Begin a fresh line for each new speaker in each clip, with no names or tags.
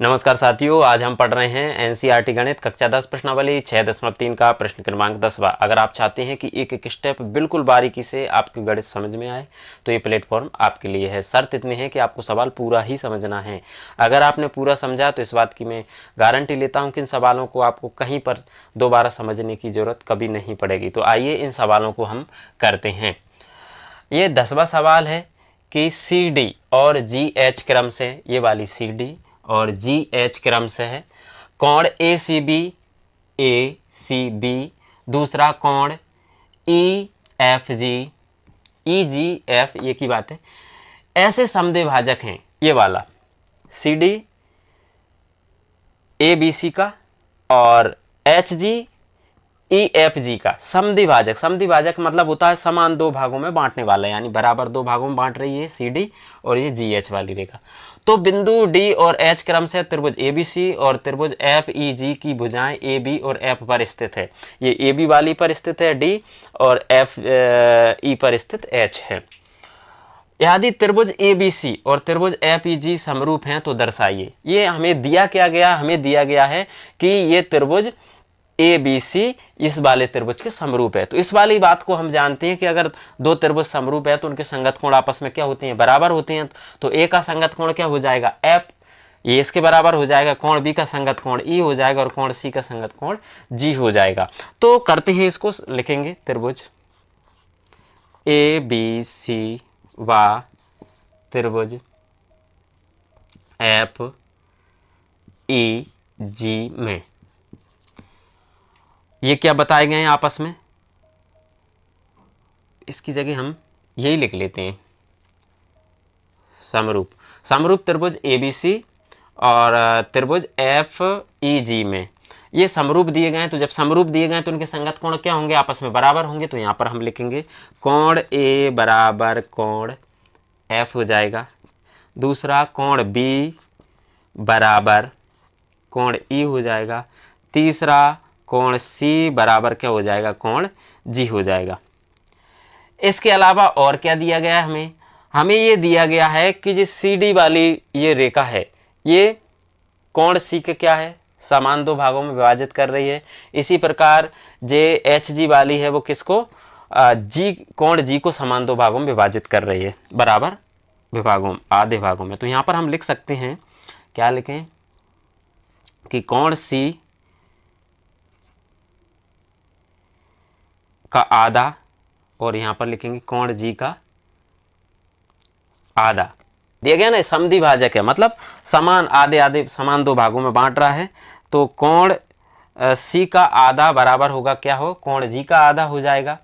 नमस्कार साथियों, आज हम पढ़ रहे हैं एनसीईआरटी गणित कक्षा 10 प्रश्नावली 6.3 का प्रश्न क्रमांक 10वां। अगर आप चाहते हैं कि एक एक स्टेप बिल्कुल बारीकी से आपको गणित समझ में आए तो ये प्लेटफॉर्म आपके लिए है। शर्त इतनी है कि आपको सवाल पूरा ही समझना है। अगर आपने पूरा समझा तो इस बात की मैं गारंटी लेता हूँ कि इन सवालों को आपको कहीं पर दोबारा समझने की जरूरत कभी नहीं पड़ेगी। तो आइए इन सवालों को हम करते हैं। ये 10वां सवाल है कि सी डी और जी एच क्रम से, ये वाली सी डी और जी एच क्रम से है कोण ए सी बी, दूसरा कोण ई एफ जी एफ, ये की बात है। ऐसे समद्विभाजक हैं, ये वाला C D A B C का और H G E F G का समद्विभाजक। समद्विभाजक मतलब होता है समान दो भागों में बांटने वाला, यानी बराबर दो भागों में बांट रही है सी डी और ये जी एच वाली रेखा। तो बिंदु डी और एच क्रम से त्रिभुज ए बी सी और त्रिभुज एफ ई जी की भुजाएं ए बी और एफ पर स्थित है। ये ए बी वाली पर स्थित है डी और एफ ई पर स्थित एच है। यदि त्रिभुज ए बी सी और त्रिभुज एफ ई जी समरूप हैं तो दर्शाइए। ये हमें दिया क्या गया, हमें दिया गया है कि ये त्रिभुज ए बी सी इस वाले त्रिभुज के समरूप है। तो इस वाली बात को हम जानते हैं कि अगर दो त्रिभुज समरूप है तो उनके संगत कोण आपस में क्या होते हैं, बराबर होते हैं। तो ए का संगत कोण क्या हो जाएगा, एफ, ये इसके बराबर हो जाएगा। कोण बी का संगत कोण ई हो जाएगा और कोण सी का संगत कोण जी हो जाएगा। तो करते हैं, इसको लिखेंगे त्रिभुज ए बी सी व त्रिभुज एफ ई जी में ये क्या बताए गए हैं आपस में, इसकी जगह हम यही लिख लेते हैं समरूप। समरूप त्रिभुज एबीसी और त्रिभुज एफ ई जी में ये समरूप दिए गए हैं। तो जब समरूप दिए गए तो उनके संगत कोण क्या होंगे, आपस में बराबर होंगे। तो यहां पर हम लिखेंगे कोण ए बराबर कोण एफ हो जाएगा, दूसरा कोण बी बराबर कोण ई हो जाएगा, तीसरा कोण सी बराबर क्या हो जाएगा, कोण जी हो जाएगा। इसके अलावा और क्या दिया गया है हमें, हमें ये दिया गया है कि जो सी डी वाली ये रेखा है ये कोण सी के क्या है, समान दो भागों में विभाजित कर रही है। इसी प्रकार जे एच जी वाली है वो किसको, जी कोण जी को समान दो भागों में विभाजित कर रही है, बराबर विभागों आधे भागों में। तो यहां पर हम लिख सकते हैं, क्या लिखें कि कोण सी का आधा और यहां पर लिखेंगे कोण जी का आधा। दिया गया ना, समद्विभाजक है मतलब समान आधे आधे समान दो भागों में बांट रहा है। तो कोण सी का आधा बराबर होगा क्या हो, कोण जी का आधा हो जाएगा।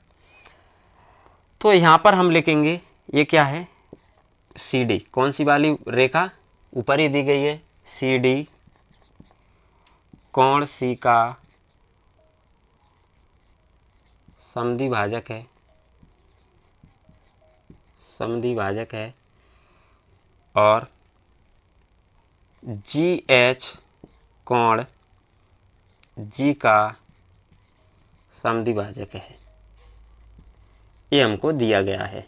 तो यहां पर हम लिखेंगे ये क्या है, सी डी, कौन सी वाली रेखा ऊपर ही दी गई है, सी डी कोण सी का समद्विभाजक है, समद्विभाजक है और जी एच कोण जी का समद्विभाजक है, ये हमको दिया गया है।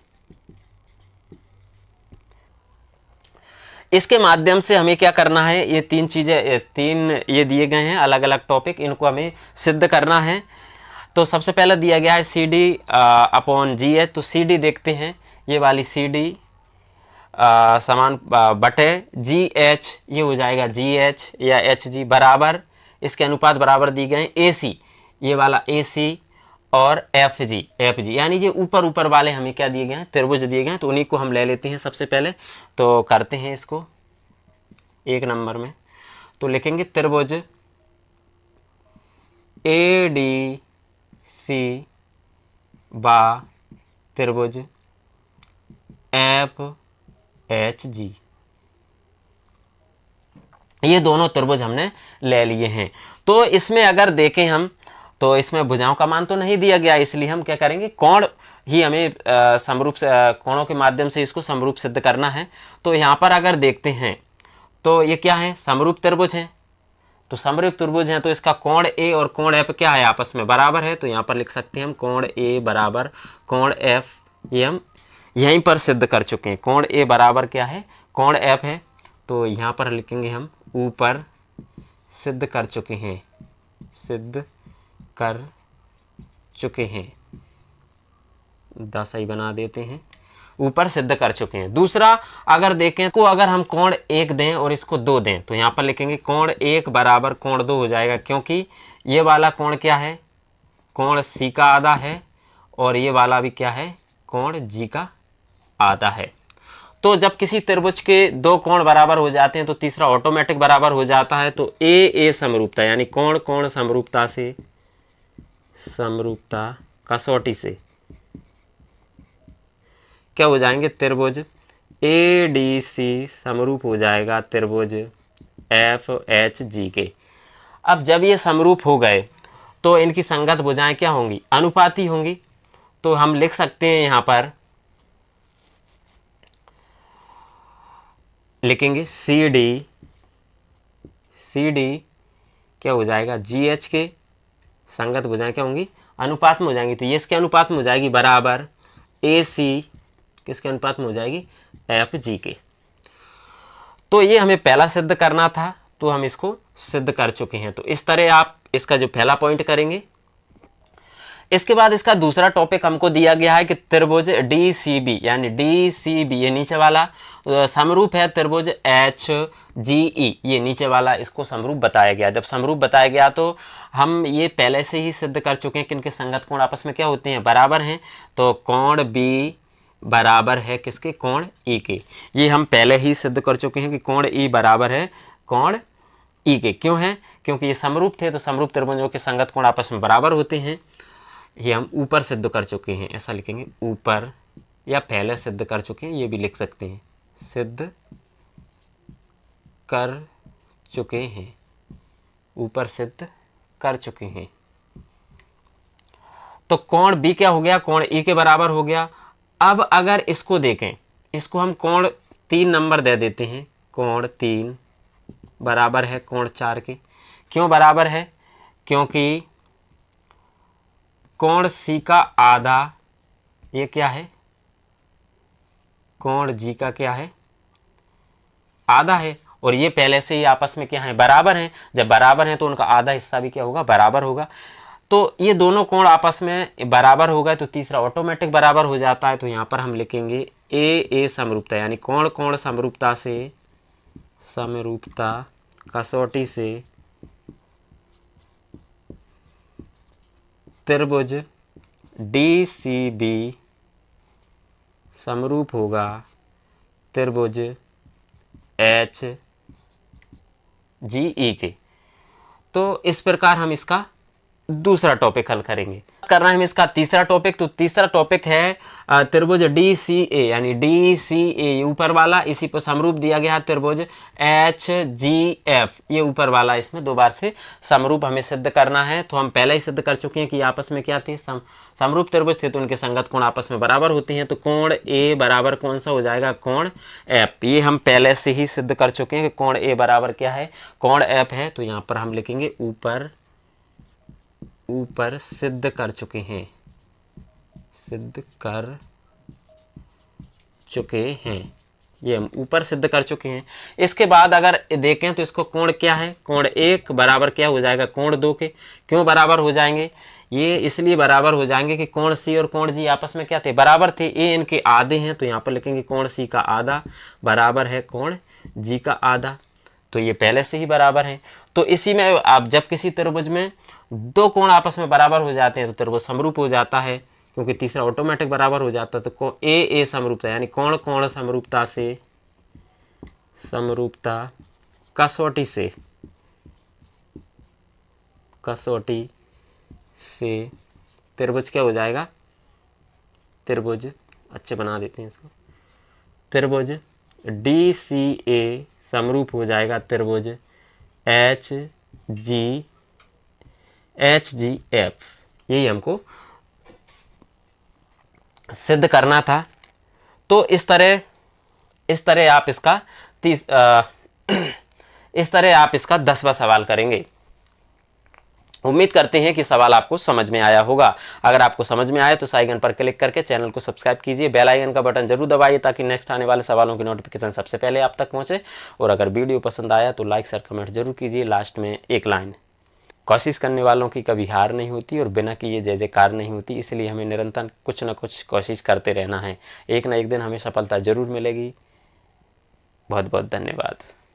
इसके माध्यम से हमें क्या करना है, ये तीन चीजें, तीन ये दिए गए हैं अलग अलग टॉपिक, इनको हमें सिद्ध करना है। तो सबसे पहले दिया गया है C D upon G H. तो सी डी देखते हैं, ये वाली सी डी समान बटे जी एच, ये हो जाएगा जी एच या एच जी बराबर, इसके अनुपात बराबर दिए गए हैं ए सी, ये वाला ए सी और एफ जी यानी ये ऊपर ऊपर वाले हमें क्या दिए गए हैं, त्रिभुज दिए गए हैं। तो उन्हीं को हम ले लेते हैं सबसे पहले। तो करते हैं इसको एक नंबर में, तो लिखेंगे त्रिभुज ए डी सी बा त्रिभुज एफ एच जी, ये दोनों त्रिभुज हमने ले लिए हैं। तो इसमें अगर देखें हम तो इसमें भुजाओं का मान तो नहीं दिया गया, इसलिए हम क्या करेंगे, कोण ही हमें समरूप से कोणों के माध्यम से इसको समरूप सिद्ध करना है। तो यहाँ पर अगर देखते हैं तो ये क्या है, समरूप त्रिभुज है। तो समरूप त्रिभुज है तो इसका कोण ए और कोण एफ क्या है, आपस में बराबर है। तो यहाँ पर लिख सकते हैं हम कोण ए बराबर कोण एफ, ये हम यहीं पर सिद्ध कर चुके हैं। कोण ए बराबर क्या है, कोण एफ है। तो यहाँ पर लिखेंगे हम ऊपर सिद्ध कर चुके हैं, सिद्ध कर चुके हैं, 10 ही बना देते हैं, ऊपर सिद्ध कर चुके हैं। दूसरा अगर देखें तो अगर हम कोण 1 दें और इसको 2 दें तो यहाँ पर लिखेंगे कोण 1 बराबर कोण 2 हो जाएगा, क्योंकि ये वाला कोण क्या है, कोण सी का आधा है, और ये वाला भी क्या है, कोण जी का आधा है। तो जब किसी त्रिभुज के 2 कोण बराबर हो जाते हैं तो तीसरा ऑटोमेटिक बराबर हो जाता है। तो ए समरूपता यानी कोण कोण समरूपता से, समरूपता कसौटी से क्या हो जाएंगे, त्रिभुज ए डी सी समरूप हो जाएगा त्रिभुज एफ एच जी के। अब जब ये समरूप हो गए तो इनकी संगत भुजाएं क्या होंगी, अनुपाती होंगी। तो हम लिख सकते हैं यहां पर लिखेंगे सी डी क्या हो जाएगा, जी एच के संगत भुजाएं क्या होंगी, अनुपात में हो जाएंगी। तो ये इसके अनुपात में हो जाएगी बराबर ए सी किसके अनुपात में हो जाएगी, एफ जी के। तो ये हमें पहला सिद्ध करना था, तो हम इसको सिद्ध कर चुके हैं। तो इस तरह आप इसका जो पहला पॉइंट करेंगे। इसके बाद इसका दूसरा टॉपिक हमको दिया गया है कि त्रिभुज डी सी बी, यानी डी सी बी ये नीचे वाला समरूप है त्रिभुज एच जी ई, ये नीचे वाला इसको समरूप बताया गया। जब समरूप बताया गया तो हम ये पहले से ही सिद्ध कर चुके हैं कि इनके संगत कोण आपस में क्या होते हैं, बराबर हैं। तो कोण बी बराबर है किसके, कोण ई के। ये हम पहले ही सिद्ध कर चुके हैं कि कोण ई बराबर है कोण ई के। क्यों है, क्योंकि ये समरूप थे, तो समरूप त्रिभुजों के संगत कोण आपस में बराबर होते हैं। ये हम ऊपर सिद्ध कर चुके हैं, ऐसा लिखेंगे ऊपर, या पहले सिद्ध कर चुके हैं, ये भी लिख सकते हैं, सिद्ध कर चुके हैं, ऊपर सिद्ध कर चुके हैं। तो कोण बी क्या हो गया, कोण ई के बराबर हो गया। अब अगर इसको देखें, इसको हम कोण 3 नंबर दे देते हैं, कोण 3 बराबर है कोण 4 के। क्यों बराबर है, क्योंकि कोण सी का आधा ये क्या है, कोण जी का क्या है, आधा है, और ये पहले से ही आपस में क्या है, बराबर हैं। जब बराबर हैं तो उनका आधा हिस्सा भी क्या होगा, बराबर होगा। तो ये दोनों कोण आपस में बराबर हो गए तो तीसरा ऑटोमेटिक बराबर हो जाता है। तो यहाँ पर हम लिखेंगे ए समरूपता, यानी कोण कोण समरूपता से, समरूपता कसौटी से त्रिभुज डी सी बी समरूप होगा त्रिभुज एच जी ई के। तो इस प्रकार हम इसका दूसरा टॉपिक हल करेंगे। करना है हम इसका तीसरा टॉपिक। तो तीसरा टॉपिक है त्रिभुज डी सी ए, यानी डी सी ए ऊपर वाला, इसी पर समरूप दिया गया है त्रिभुज एच जी एफ, ये ऊपर वाला, इसमें 2 बार से समरूप हमें सिद्ध करना है। तो हम पहले ही सिद्ध कर चुके हैं कि आपस में क्या थे, समरूप त्रिभुज थे, तो उनके संगत कोण आपस में बराबर होते हैं। तो कोण ए बराबर कौन सा हो जाएगा, कोण एफ। ये हम पहले से ही सिद्ध कर चुके हैं कि कोण ए बराबर क्या है, कोण एफ है। तो यहाँ पर हम लिखेंगे ऊपर सिद्ध कर चुके हैं, सिद्ध कर चुके हैं, ये हम ऊपर सिद्ध कर चुके हैं। इसके बाद अगर देखें तो इसको कोण क्या है, कोण 1 बराबर क्या हो जाएगा, कोण 2 के। क्यों बराबर हो जाएंगे, ये इसलिए बराबर हो जाएंगे कि कोण सी और कोण जी आपस में क्या थे, बराबर थे। ए इनके आधे हैं, तो यहाँ पर लिखेंगे कोण सी का आधा बराबर है कोण जी का आधा। तो ये पहले से ही बराबर है। तो इसी में आप जब किसी त्रिभुज में 2 कोण आपस में बराबर हो जाते हैं तो त्रिभुज समरूप हो जाता है, क्योंकि तीसरा ऑटोमेटिक बराबर हो जाता है। तो ए समरूपता, यानी कोण कोण समरूपता से, समरूपता कसौटी से त्रिभुज क्या हो जाएगा, त्रिभुज अच्छे बना देते हैं इसको, त्रिभुज डी सी ए समरूप हो जाएगा त्रिभुज एच जी एफ। यही हमको सिद्ध करना था। तो इस तरह आप इसका इस तरह आप इसका 10वां सवाल करेंगे। उम्मीद करते हैं कि सवाल आपको समझ में आया होगा। अगर आपको समझ में आया तो इस आइकन पर क्लिक करके चैनल को सब्सक्राइब कीजिए, बेल आइकन का बटन जरूर दबाइए ताकि नेक्स्ट आने वाले सवालों की नोटिफिकेशन सबसे पहले आप तक पहुंचे। और अगर वीडियो पसंद आया तो लाइक शेयर कमेंट जरूर कीजिए। लास्ट में एक लाइन, कोशिश करने वालों की कभी हार नहीं होती और बिना किए जय जयकार नहीं होती, इसलिए हमें निरंतर कुछ न कुछ कोशिश करते रहना है। एक न एक दिन हमें सफलता जरूर मिलेगी। बहुत बहुत धन्यवाद।